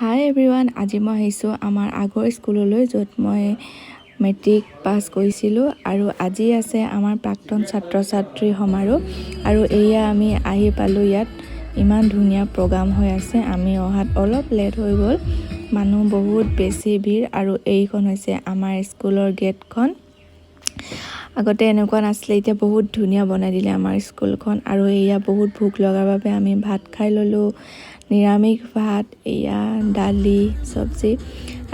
হাই everyone, আজি মই আহিছোঁ আমাৰ আগৰ স্কুললৈ য'ত মই মেট্ৰিক পাছ কৰিছিলোঁ আৰু আজি আছে আমাৰ প্ৰাক্তন ছাত্ৰ ছাত্ৰী সমাৰোহ আৰু এয়া আমি আহি পালোঁ। ইয়াত ইমান ধুনীয়া প্ৰগ্ৰাম হৈ আছে। আমি অহাত অলপ লেট হৈ গ'ল, মানুহ বহুত বেছি ভিৰ আৰু এইখন হৈছে আমাৰ স্কুলৰ গেটখন। আগতে এনেকুৱা নাছিলে, এতিয়া বহুত ধুনীয়া বনাই দিলে আমাৰ স্কুলখন আৰু এয়া বহুত ভোক লগাৰ বাবে আমি ভাত খাই ল'লোঁ। নিৰামিষ ভাত, এয়া দালি চব্জি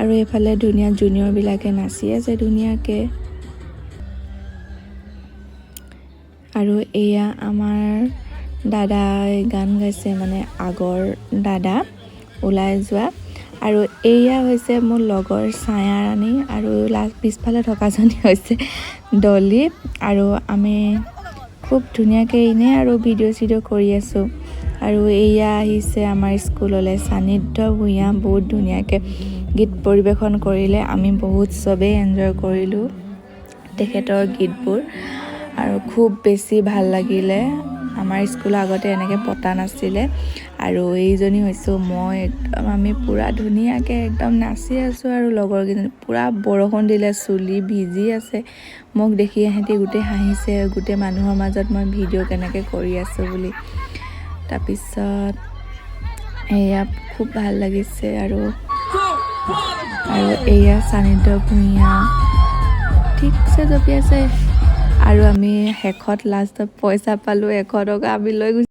আৰু এইফালে ধুনীয়া জুনিয়ৰবিলাকে নাচি আছে ধুনীয়াকৈ। আৰু এয়া আমাৰ দাদাই গান গাইছে, মানে আগৰ দাদা ওলাই যোৱা। আৰু এয়া হৈছে মোৰ লগৰ ছায়াৰাণী আৰু পিছফালে থকাজনী হৈছে ডলি। আৰু আমি খুব ধুনীয়াকৈ এনেই আৰু ভিডিঅ' চিডিঅ' কৰি আছোঁ। আৰু এয়া আহিছে আমাৰ স্কুললৈ সান্নিধ্য ভূঞা, বহুত ধুনীয়াকৈ গীত পৰিৱেশন কৰিলে। আমি বহুত চবেই এনজয় কৰিলোঁ তেখেতৰ গীতবোৰ আৰু খুব বেছি ভাল লাগিলে। আমাৰ স্কুলৰ আগতে এনেকৈ পতা নাছিলে। আৰু এইজনী হৈছোঁ মই, একদম আমি পূৰা ধুনীয়াকৈ একদম নাচি আছোঁ আৰু লগৰকেইজনী পূৰা বৰষুণ দিলে, চুলি ভিজি আছে। মোক দেখি সিহঁতি গোটেই হাঁহিছে, গোটেই মানুহৰ মাজত মই ভিডিঅ' কেনেকৈ কৰি আছোঁ বুলি। তাৰপিছত এয়া খুব ভাল লাগিছে আৰু এয়া সান্নিধ্য ভূঞা ঠিকছে জঁপিয়াইছে। আৰু আমি শেষত লাষ্টত পইচা পালোঁ 100 টকা, আমি লৈ গৈছোঁ।